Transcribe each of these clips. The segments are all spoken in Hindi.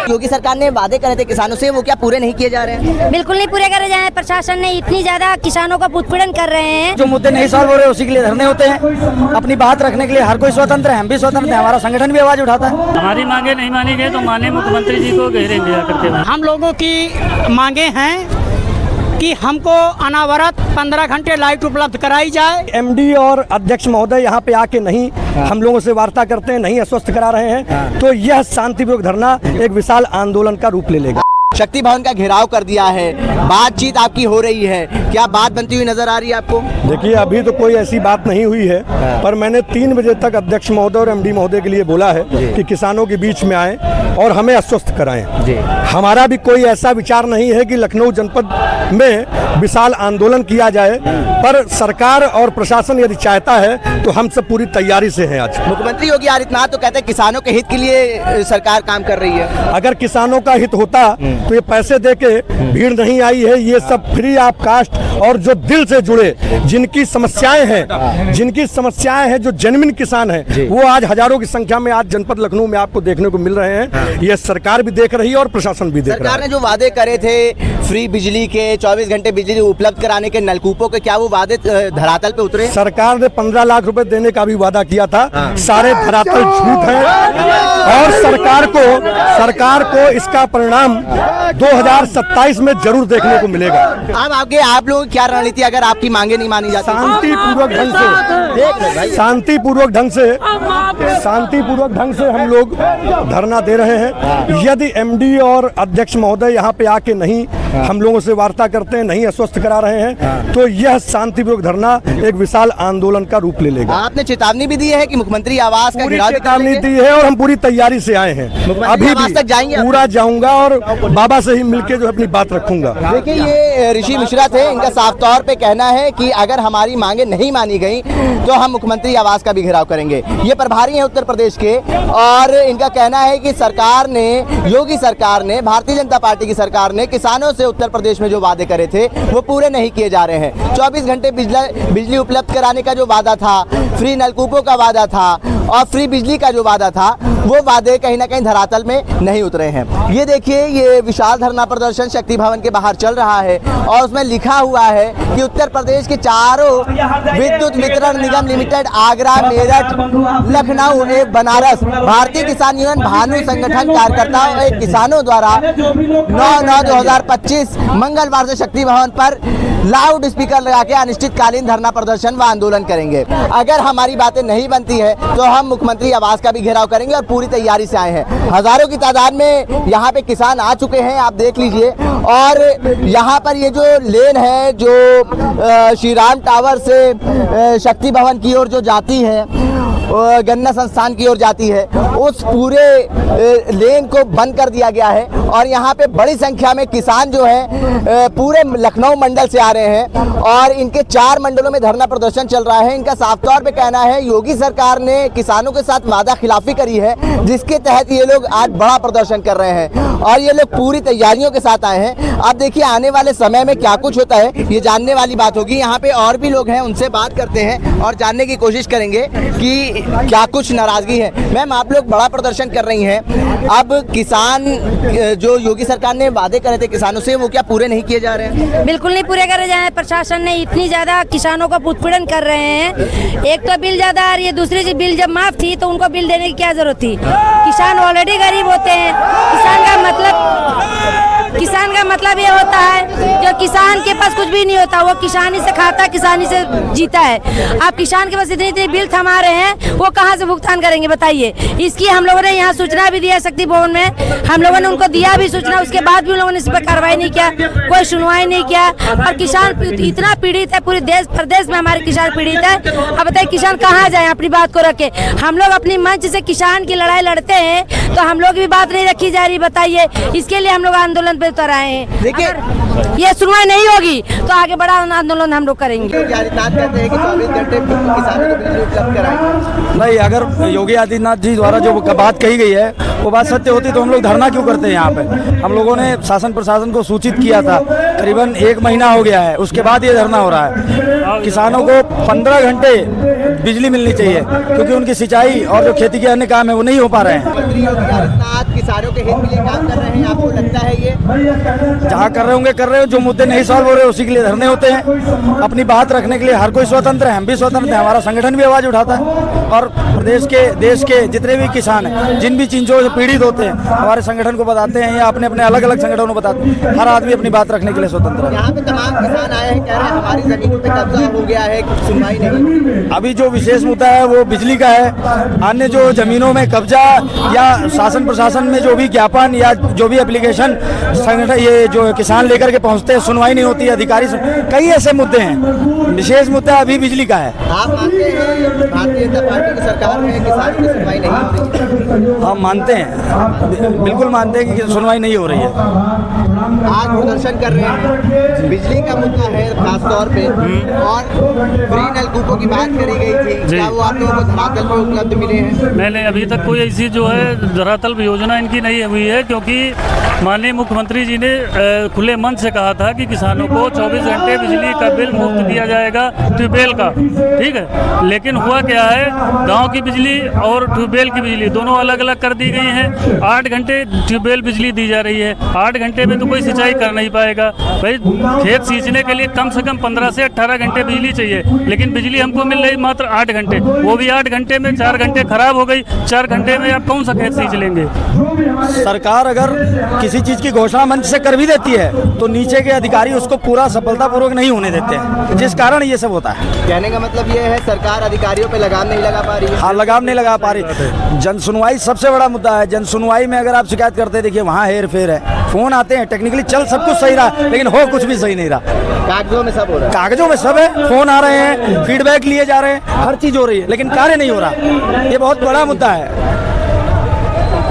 योगी सरकार ने वादे करे थे किसानों से, वो क्या पूरे नहीं किए जा रहे हैं? बिल्कुल नहीं पूरे करे जा रहे हैं। प्रशासन ने इतनी ज्यादा किसानों का उत्पीड़न कर रहे हैं। जो मुद्दे नहीं सॉल्व हो रहे उसी के लिए धरने होते हैं। अपनी बात रखने के लिए हर कोई स्वतंत्र है, हम भी स्वतंत्र हैं, हमारा संगठन भी आवाज उठाता है। हमारी मांगे नहीं मानी गई तो माननीय मुख्यमंत्री जी को घेरेंगे जाकर के। हम लोगों की मांगे हैं कि हमको अनावरत 15 घंटे लाइट उपलब्ध कराई जाए। एमडी और अध्यक्ष महोदय यहाँ पे आके नहीं हम लोगों से वार्ता करते हैं, नहीं आश्वस्त करा रहे हैं, तो यह शांतिपूर्वक धरना एक विशाल आंदोलन का रूप ले लेगा। शक्ति भवन का घेराव कर दिया है, बातचीत आपकी हो रही है, क्या बात बनती हुई नजर आ रही है आपको? देखिए अभी तो कोई ऐसी बात नहीं हुई है, पर मैंने 3 बजे तक अध्यक्ष महोदय और एमडी महोदय के लिए बोला है कि किसानों के बीच में आए और हमें आश्वस्त कराएं। हमारा भी कोई ऐसा विचार नहीं है कि लखनऊ जनपद में विशाल आंदोलन किया जाए, पर सरकार और प्रशासन यदि चाहता है तो हम सब पूरी तैयारी से हैं। आज मुख्यमंत्री योगी आदित्यनाथ तो कहते हैं किसानों के हित के लिए सरकार काम कर रही है। अगर किसानों का हित होता तो ये पैसे देके भीड़ नहीं आई है। ये सब फ्री ऑफ कास्ट और जो दिल से जुड़े, जिनकी समस्याएं हैं, जो जेन्युइन किसान हैं, वो आज हजारों की संख्या में आज जनपद लखनऊ में आपको देखने को मिल रहे हैं। ये सरकार भी देख रही है और प्रशासन भी देख रहा है। सरकार ने जो वादे करे थे फ्री बिजली के, 24 घंटे बिजली उपलब्ध कराने के, नलकूपों के, क्या वो वादे धरातल पे उतरे? सरकार ने 15 लाख रुपए देने का भी वादा किया था, सारे धरातल झूठ है और सरकार को इसका परिणाम 2027 में जरूर देखने को मिलेगा। अब आगे आप लोग क्या रणनीति अगर आपकी मांगे नहीं मानी जाती? शांतिपूर्वक ढंग से हम लोग धरना दे रहे हैं। यदि एमडी और अध्यक्ष महोदय यहाँ पे आके नहीं हम लोगों से वार्ता करते हैं, नहीं आश्वस्त करा रहे हैं, तो यह शांतिपूर्वक धरना एक विशाल आंदोलन का रूप ले लेगा। आपने चेतावनी भी दी है कि मुख्यमंत्री आवास का घेराव चेतावनी दी है और हम पूरी तैयारी से आए हैं। अभी भी तक जाएंगे, पूरा जाऊंगा और बाबा से ही मिलके जो अपनी बात रखूंगा। देखिए ये ऋषि मिश्रा थे, इनका साफ तौर पे कहना है कि अगर हमारी मांगे नहीं मानी गई तो हम मुख्यमंत्री आवास का भी घेराव करेंगे। ये प्रभारी हैं उत्तर प्रदेश के और इनका कहना है कि सरकार ने, योगी सरकार ने, भारतीय जनता पार्टी की सरकार ने किसानों से उत्तर प्रदेश में जो वादे करे थे वो पूरे नहीं किए जा रहे हैं। 24 घंटे बिजली उपलब्ध कराने का जो वादा था, फ्री नलकूपों का वादा था और फ्री बिजली का जो वादा था, वो वादे कहीं ना कहीं धरातल में नहीं उतरे हैं। ये देखिए ये विशाल धरना प्रदर्शन शक्ति भवन के बाहर चल रहा है और उसमें लिखा हुआ है कि उत्तर प्रदेश के चारों विद्युत वितरण निगम लिमिटेड, आगरा, मेरठ, लखनऊ एवं बनारस, भारतीय किसान यूनियन भानु संगठन कार्यकर्ताओं एवं किसानों द्वारा 9/9/2025 मंगलवार से शक्ति भवन पर लाउड स्पीकर लगा के अनिश्चितकालीन धरना प्रदर्शन व आंदोलन करेंगे। अगर हमारी बातें नहीं बनती है तो हम मुख्यमंत्री आवास का भी घेराव करेंगे और पूरी तैयारी से आए हैं। हजारों की तादाद में यहाँ पे किसान आ चुके हैं, आप देख लीजिए। और यहाँ पर ये जो लेन है जो श्री राम टावर से शक्ति भवन की ओर जो जाती है, गन्ना संस्थान की ओर जाती है, उस पूरे लेन को बंद कर दिया गया है और यहाँ पे बड़ी संख्या में किसान जो है पूरे लखनऊ मंडल से आ रहे हैं और इनके 4 मंडलों में धरना प्रदर्शन चल रहा है। इनका साफ तौर पे कहना है योगी सरकार ने किसानों के साथ वादा खिलाफी करी है, जिसके तहत ये लोग आज बड़ा प्रदर्शन कर रहे हैं और ये लोग पूरी तैयारियों के साथ आए हैं। अब देखिए आने वाले समय में क्या कुछ होता है ये जानने वाली बात होगी। यहाँ पे और भी लोग हैं, उनसे बात करते हैं और जानने की कोशिश करेंगे कि क्या कुछ नाराजगी है। मैम आप लोग बड़ा प्रदर्शन कर रही हैं, अब किसान जो योगी सरकार ने वादे करे थे किसानों से, वो क्या पूरे नहीं किए जा रहे हैं? बिल्कुल नहीं पूरे करे जा रहे हैं। प्रशासन ने इतनी ज्यादा किसानों का उत्पीड़न कर रहे हैं। एक तो बिल ज्यादा आ रही है, दूसरी बिल जब माफ थी तो उनको बिल देने की क्या जरूरत थी? किसान ऑलरेडी गरीब होते हैं। किसान का मतलब ये होता है जो किसान के पास कुछ भी नहीं होता, वो किसानी से खाता, किसानी से जीता है। आप किसान के पास इतनी बिल थमा रहे हैं, वो कहाँ से भुगतान करेंगे बताइए? इसकी हम लोगों ने यहाँ सूचना भी दिया शक्ति भवन में, हम लोगों ने उनको दिया भी सूचना, उसके बाद भी उन लोगों ने इस पर कार्रवाई नहीं किया, कोई सुनवाई नहीं किया। और किसान इतना पीड़ित है, पूरे देश प्रदेश में हमारे किसान पीड़ित है। अब बताइए किसान कहाँ जाए अपनी बात को रखे? हम लोग अपनी मंच से किसान की लड़ाई लड़ते हैं तो हम लोग भी बात नहीं रखी जा रही, बताइए। इसके लिए हम लोग आंदोलन आंदोलन पे उतर आए हैं। देखिए, अगर ये सुनवाई नहीं होगी तो आगे बड़ा आंदोलन हम लोग करेंगे। योगी आदित्यनाथ कहते हैं कि 24 घंटे किसानों को बिजली उपलब्ध कराएंगे। नहीं, अगर योगी आदित्यनाथ जी द्वारा जो बात कही गई है वो बात सत्य होती तो हम लोग धरना क्यों करते हैं यहाँ पे। हम लोगों ने शासन प्रशासन को सूचित किया था, करीबन 1 महीना हो गया है, उसके बाद ये धरना हो रहा है। किसानों को 15 घंटे बिजली मिलनी चाहिए क्योंकि उनकी सिंचाई और जो खेती के अन्य काम है वो नहीं हो पा रहे हैं। मंत्री योगी आदित्यनाथ किसानों के हित के लिए काम कर रहे हैं, आपको लगता है ये? जहाँ कर रहे होंगे कर रहे हो, जो मुद्दे नहीं सॉल्व हो रहे उसी के लिए धरने होते हैं। अपनी बात रखने के लिए हर कोई स्वतंत्र है, हम भी स्वतंत्र हैं, हमारा संगठन भी आवाज उठाता है। और प्रदेश के देश के जितने भी किसान हैं, जिन भी चीजों से पीड़ित होते हैं, हमारे संगठन को बताते हैं या अपने अपने अलग अलग संगठनों को बताते हैं। हर आदमी अपनी बात रखने के लिए स्वतंत्र है। यहाँ पे तमाम किसान आए हैं, कह रहे हैं हमारी जमीनों पे कब्जा हो गया है, सुनवाई नहीं। अभी जो विशेष मुद्दा है वो बिजली का है। अन्य जो जमीनों में कब्जा या शासन प्रशासन में जो भी ज्ञापन या जो भी एप्लीकेशन संगठन ये जो किसान लेकर के पहुंचते हैं, सुनवाई नहीं होती, अधिकारी कई ऐसे मुद्दे हैं। विशेष मुद्दा अभी बिजली का है। आप मानते हैं भारतीय जनता पार्टी की सरकार में किसानों की सुनवाई नहीं हो रही? हम मानते हैं, बिल्कुल मानते हैं कि सुनवाई नहीं हो रही है। आज प्रदर्शन कर रहे हैं, बिजली का मुद्दा है खास तौर पे, और फ्री नलकूपों की बात करी गई थी, क्या वो आप लोगों को धरातल पे उपलब्ध मिले हैं? मैंने अभी तक कोई ऐसी जो है धरातल योजना इनकी नहीं हुई है, क्योंकि माननीय मुख्यमंत्री जी ने खुले मन से कहा था कि किसानों को 24 घंटे बिजली का बिल मुफ्त दिया जाएगा ट्यूबवेल का, ठीक है। लेकिन हुआ क्या है, गांव की बिजली और ट्यूबवेल की बिजली दोनों अलग अलग कर दी गई हैं। 8 घंटे ट्यूबवेल बिजली दी जा रही है, 8 घंटे में तो कोई सिंचाई कर नहीं पाएगा। भाई खेत सींचने के लिए कम से कम 15 से 18 घंटे बिजली चाहिए, लेकिन बिजली हमको मिल रही मात्र 8 घंटे, वो भी 8 घंटे में 4 घंटे खराब हो गई। 4 घंटे में आप कौन सा खेत सींच लेंगे? सरकार अगर किसी चीज की घोषणा मंच से कर भी देती है तो नीचे के अधिकारी उसको पूरा सफलतापूर्वक नहीं होने देते हैं, जिस कारण ये सब होता है। कहने का मतलब ये है सरकार अधिकारियों पे लगाम नहीं लगा पा रही है। हाँ, लगाम नहीं लगा पा रही। जन सुनवाई सबसे बड़ा मुद्दा है। जन सुनवाई में अगर आप शिकायत करते हैं, देखिए वहाँ हेर फेर है, फोन आते हैं, टेक्निकली चल सब कुछ सही रहा लेकिन हो कुछ भी सही नहीं रहा। कागजों में सब हो रहा है, कागजों में सब है, फोन आ रहे हैं, फीडबैक लिए जा रहे हैं, हर चीज हो रही है लेकिन कार्य नहीं हो रहा। ये बहुत बड़ा मुद्दा है।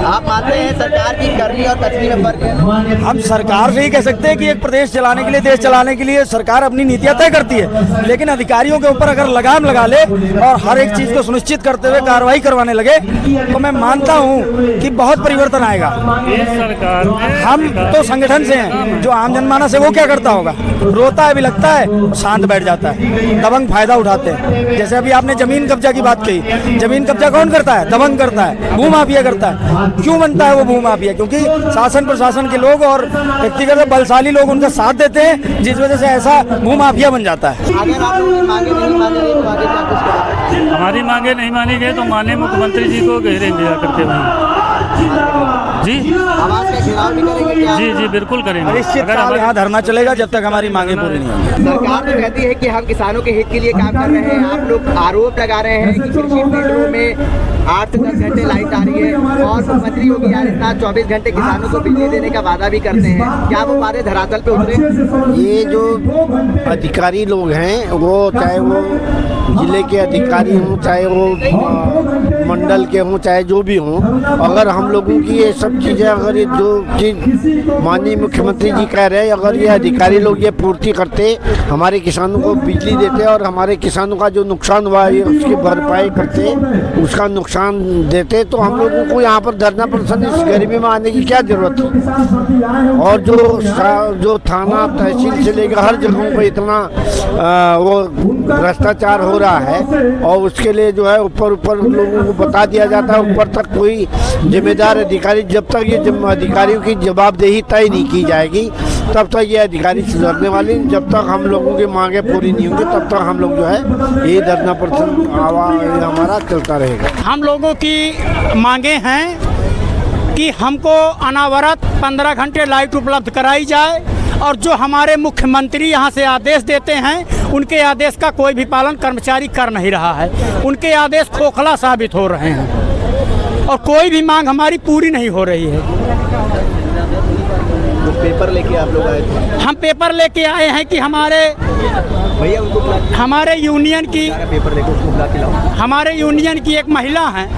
आप मानते हैं सरकार की करनी और कथनी में फर्क है? हम सरकार से ही कह सकते हैं कि एक प्रदेश चलाने के लिए, देश चलाने के लिए सरकार अपनी नीतियां तय करती है, लेकिन अधिकारियों के ऊपर अगर लगाम लगा ले और हर एक चीज को सुनिश्चित करते हुए कार्रवाई करवाने लगे तो मैं मानता हूं कि बहुत परिवर्तन आएगा। सरकार हम तो संगठन से हैं, जो आम जनमानस है वो क्या करता होगा? रोता है भी, लगता है, शांत बैठ जाता है, दबंग फायदा उठाते हैं। जैसे अभी आपने जमीन कब्जा की बात कही, जमीन कब्जा कौन करता है? दबंग करता है, भूमाफिया करता है। क्यों बनता है वो भूमाफिया? क्योंकि शासन प्रशासन के लोग और व्यक्तिगत बलशाली लोग उनका साथ देते हैं, जिस वजह से ऐसा भूमाफिया बन जाता है। अगर आप लोगों की मांगे नहीं मानी गई तो आगे क्या कुछ करेंगे? हमारी मांगे नहीं मानी गई तो माननीय मुख्यमंत्री जी को घेरेंगे आकर के वहीं। जी आवाज का घेराव भी करेंगे क्या? जी जी बिल्कुल करेंगे। निश्चित अगर यहाँ धरना चलेगा जब तक हमारी मांगे पूरी नहीं होंगी। सरकार तो कहती है कि हम किसानों के हित के लिए काम कर रहे हैं, आप लोग आरोप लगा रहे हैं कि कृषि फील्डों में 8 से 10 घंटे लाइट आ रही है और मुख्यमंत्री योगी आदित्यनाथ 24 घंटे किसानों को बिजली देने का वादा भी करते हैं, क्या वो वादे धरातल पे उतरे? ये जो अधिकारी लोग हैं, वो चाहे वो जिले के अधिकारी हों, चाहे वो मंडल के हों, चाहे जो भी हों, अगर हम लोगों की ये सब चीज़ें, अगर ये जो चीज़ माननीय मुख्यमंत्री जी कह रहे हैं, अगर ये अधिकारी लोग ये पूर्ति करते, हमारे किसानों को बिजली देते और हमारे किसानों का जो नुकसान हुआ है उसकी भरपाई करते, उसका नुकसान देते, तो हम लोगों को यहाँ पर धरना प्रदर्शन इस गर्मी में आने की क्या जरूरत थी? और जो थाना तहसील से लेकर हर जगहों पर इतना वो भ्रष्टाचार हो रहा है और उसके लिए जो है ऊपर लोगों को बता दिया जाता है, ऊपर तक कोई जिम्मेदार अधिकारी, जब तक ये अधिकारियों की जवाबदेही तय नहीं की जाएगी तब तक ये अधिकारी सुधरने वाले, जब तक हम लोगों की मांगे पूरी नहीं होंगी तब तक हम लोग जो है ये धरना प्रदर्शन हमारा चलता रहेगा। हम लोगों की मांगे हैं कि हमको अनावरत 15 घंटे लाइट उपलब्ध कराई जाए और जो हमारे मुख्यमंत्री यहाँ से आदेश देते हैं उनके आदेश का कोई भी पालन कर्मचारी कर नहीं रहा है। उनके आदेश खोखला साबित हो रहे हैं और कोई भी मांग हमारी पूरी नहीं हो रही है। कुछ पेपर लेके आप लोग आए थे? हम पेपर लेके आए हैं कि भैया उनको हमारे यूनियन की पेपर लेके उसको बुला के लाओ। हमारे यूनियन की एक महिला हैं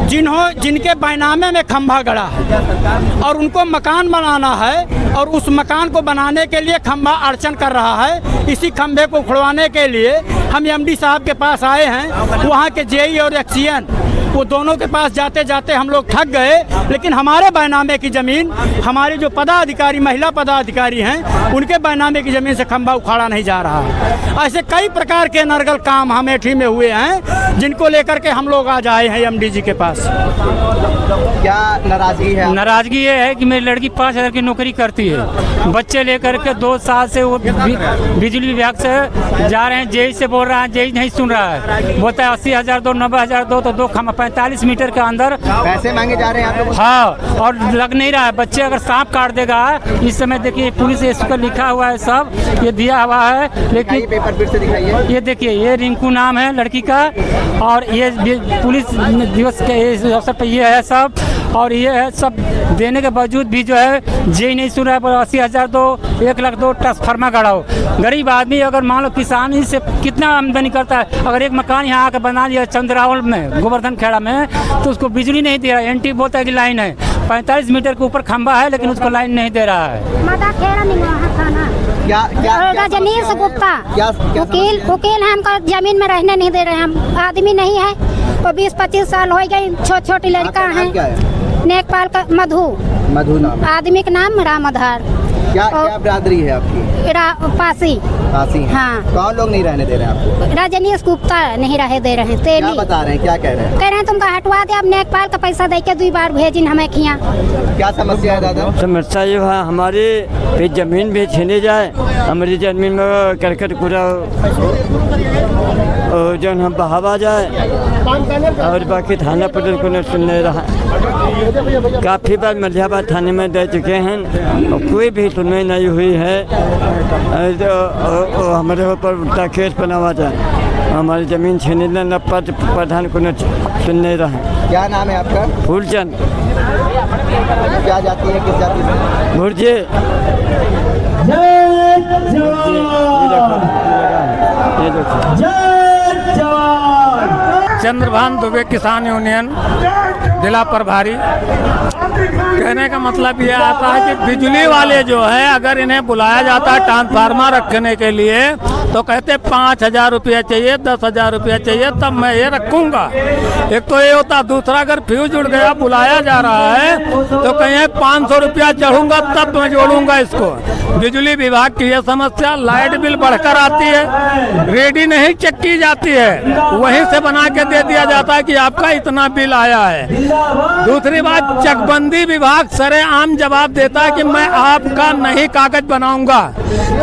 जिनके बैनामे में खंभा गड़ा है और उनको मकान बनाना है और उस मकान को बनाने के लिए खंभा अड़चन कर रहा है। इसी खंभे को उखड़वाने के लिए हम एमडी साहब के पास आए हैं। वहाँ के जेई और एक्सीएन वो दोनों के पास जाते जाते हम लोग थक गए, लेकिन हमारे बैनामे की ज़मीन, हमारे जो पदाधिकारी महिला पदाधिकारी हैं उनके बैनामे की ज़मीन से खंभा उखाड़ा नहीं जा रहा है। ऐसे कई प्रकार के नरगल काम अमेठी में हुए हैं जिनको लेकर के हम लोग आज आए हैं एमडी जी के पास। क्या नाराजगी है? नाराजगी ये है कि मेरी लड़की 5,000 की नौकरी करती है, बच्चे लेकर के 2 साल से वो बिजली विभाग से जा रहे हैं, जेई से बोल रहा है, जेई नहीं सुन रहा है, बोलता है 80,000 दो, 90,000 दो, तो 2 खंभा 45 मीटर के अंदर पैसे मांगे जा रहे हैं आप लोग? हाँ, और लग नहीं रहा है। बच्चे अगर सांप काट देगा, इस समय देखिए पुलिस इस पर लिखा हुआ है, सब ये दिया हुआ है, लेकिन पेपर फिर से दिखाइए। ये देखिए, ये रिंकू नाम है लड़की का, और ये पुलिस दिवस के इस अवसर पर ये है सब, और ये है सब देने के बावजूद भी जो है जेई नहीं सुन रहा है। पर 80,000 दो, 1 लाख दो, ट्रांसफार्मर गड़ाओ। गरीब आदमी अगर मान लो किसान से कितना आमदनी करता है, अगर एक मकान यहाँ आकर बना लिया चंद्रावल में, गोवर्धन खेड़ा में, तो उसको बिजली नहीं दे रहा है। एनटी बोलता है कि लाइन है, 45 मीटर के ऊपर खंभा है, लेकिन उसको लाइन नहीं दे रहा है। रजनीश गुप्ता वकील है, हमको जमीन में रहने नहीं दे रहे हैं। हम आदमी नहीं है, वो 20-25 साल हो गए, छोटी लड़का है। नेकपाल का मधु नाम, आदमी का नाम रामधार। क्या बिरादरी है आपकी? पासी। हाँ। कौन लोग नहीं रहने दे रहे हैं आपको? रजनीश गुप्ता नहीं रहे दे रहे हैं। क्या बता रहे हैं, क्या कह रहे हैं? कह रहे हैं तुमको हटवा दे, अब नेकपाल का पैसा दे के 2 बार भेजिन हमें खिया। क्या समस्या है दादा? समस्या ये है हमारी पे जमीन भी छीनी जाए, हमारी जमीन में करकट कूड़ा जो हम बहावा जाए, और बाकी थाना पुलिस को नहीं सुन रहा। काफ़ी बार मलिहाबाद थाने में दे चुके हैं और कोई भी सुनवाई नहीं हुई है। जो हमारे ऊपर उल्टा केस बना हुआ था, हमारी ज़मीन छीनने न प्रधान को न सुन नहीं रहा। क्या नाम है आपका? फूलचंद। क्या जाती है, किस जाति से? भुर्जे। चंद्रभान दुबे किसान यूनियन जिला प्रभारी। कहने का मतलब ये आता है कि बिजली वाले जो है, अगर इन्हें बुलाया जाता है ट्रांसफार्मर रखने के लिए, तो कहते 5,000 रुपया चाहिए, 10,000 रुपया चाहिए, तब मैं ये रखूँगा। एक तो ये होता, दूसरा अगर फ्यूज उड़ गया, बुलाया जा रहा है, तो कहीं 500 रुपया चढ़ूँगा तब मैं जोड़ूँगा इसको। बिजली विभाग की ये समस्या, लाइट बिल बढ़कर आती है, रेडी नहीं चेक की जाती है, वहीं से बना के दे दिया जाता है कि आपका इतना बिल आया है। दूसरी बात, चकबंदी विभाग सरेआम जवाब देता है कि मैं आपका नहीं कागज बनाऊंगा।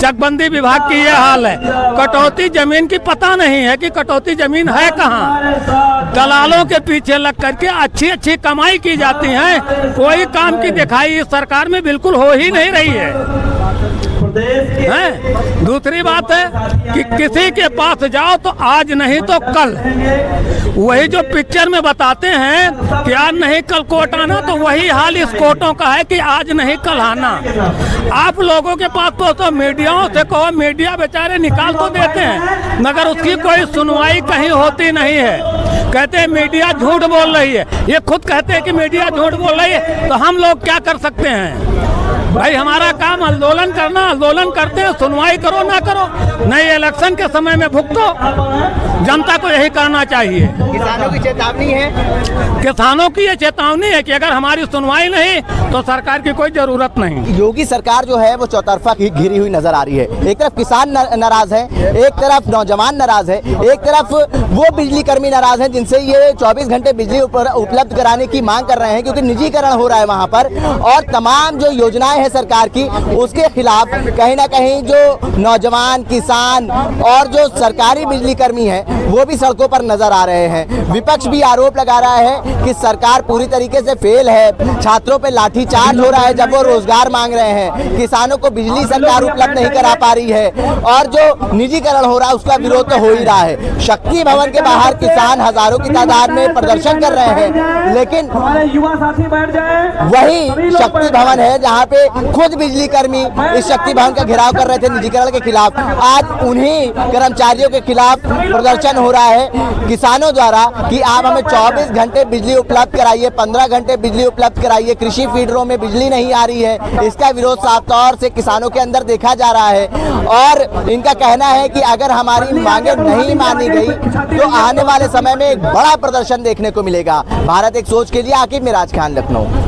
चकबंदी विभाग की ये हाल है। कटौती जमीन की पता नहीं है कि कटौती जमीन है कहाँ। दलालों के पीछे लग करके अच्छी कमाई की जाती है, कोई काम की दिखाई इस सरकार में बिल्कुल हो ही नहीं रही है। दूसरी बात है कि किसी के पास जाओ तो आज नहीं तो कल, वही जो पिक्चर में बताते हैं कि आज नहीं कल कोर्ट आना, तो वही हाल इस कोर्टों का है कि आज नहीं कल आना। आप लोगों के पास तो मीडियाओं से कहो, मीडिया बेचारे निकाल तो देते हैं, मगर उसकी कोई सुनवाई कहीं होती नहीं है। कहते हैं मीडिया झूठ बोल रही है, ये खुद कहते हैं कि मीडिया झूठ बोल रही है, तो हम लोग क्या कर सकते हैं? भाई हमारा काम आंदोलन करना, आंदोलन करते हैं, सुनवाई करो ना करो, नहीं इलेक्शन के समय में भुगतो। जनता को यही करना चाहिए। किसानों की चेतावनी है, किसानों की ये चेतावनी है कि अगर हमारी सुनवाई नहीं तो सरकार की कोई जरूरत नहीं। योगी सरकार जो है वो चौतरफा घिरी हुई नजर आ रही है। एक तरफ किसान नाराज है, एक तरफ नौजवान नाराज है, एक तरफ वो बिजली कर्मी नाराज हैं जिनसे ये 24 घंटे बिजली उपलब्ध कराने की मांग कर रहे हैं, क्योंकि निजीकरण हो रहा है वहाँ पर, और तमाम जो योजनाएं हैं सरकार की उसके खिलाफ कहीं ना कहीं जो नौजवान, किसान और जो सरकारी बिजली कर्मी है वो भी सड़कों पर नजर आ रहे हैं। विपक्ष भी आरोप लगा रहा है कि सरकार पूरी तरीके से फेल है। छात्रों पे लाठीचार्ज हो रहा है जब वो रोजगार मांग रहे हैं। किसानों को बिजली सरकार उपलब्ध नहीं करा पा रही है और जो निजीकरण हो रहा है उसका विरोध तो हो ही रहा है। शक्ति भवन के बाहर किसान हजारों की तादाद में प्रदर्शन कर रहे हैं, लेकिन वही शक्ति भवन है जहां पे खुद बिजली कर्मी इस शक्ति भवन का घेराव कर रहे थे निजीकरण के खिलाफ। आज उन्हीं कर्मचारियों के खिलाफ प्रदर्शन हो रहा है किसानों द्वारा कि आप हमें 24 घंटे बिजली उपलब्ध कराइए, 15 घंटे बिजली उपलब्ध कराइए। कृषि फीडरों में बिजली नहीं आ रही है, इसका विरोध साफ तौर से किसानों के अंदर देखा जा रहा है और इनका कहना है कि अगर हमारी मांगे नहीं मानी गई तो आने वाले समय में एक बड़ा प्रदर्शन देखने को मिलेगा। भारत एक सोच के लिए आकिब मिराज खान, लखनऊ।